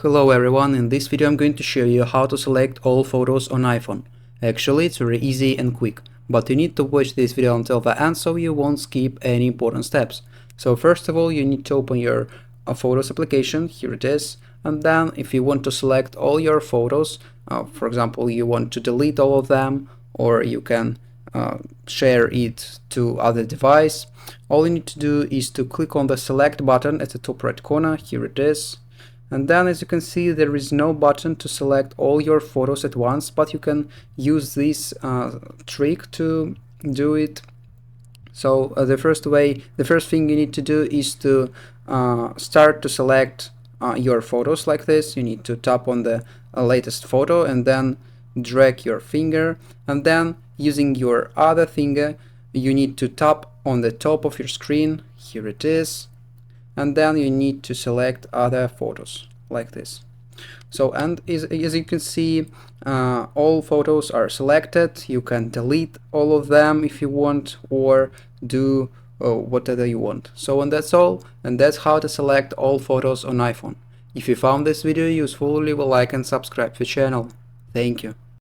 Hello everyone, in this video I'm going to show you how to select all photos on iPhone. Actually, it's very easy and quick, but you need to watch this video until the end so you won't skip any important steps. So first of all, you need to open your Photos application, here it is, and then if you want to select all your photos, for example, you want to delete all of them, or you can share it to other device, all you need to do is to click on the select button at the top right corner, here it is. And then, as you can see, there is no button to select all your photos at once, but you can use this trick to do it. So the first thing you need to do is to start to select your photos like this. You need to tap on the latest photo and then drag your finger, and then using your other finger you need to tap on the top of your screen, here it is, and then you need to select other photos like this. So, and as you can see, all photos are selected. You can delete all of them if you want, or do whatever you want. So, and that's all, and that's how to select all photos on iPhone. If you found this video useful, leave a like and subscribe to the channel. Thank you.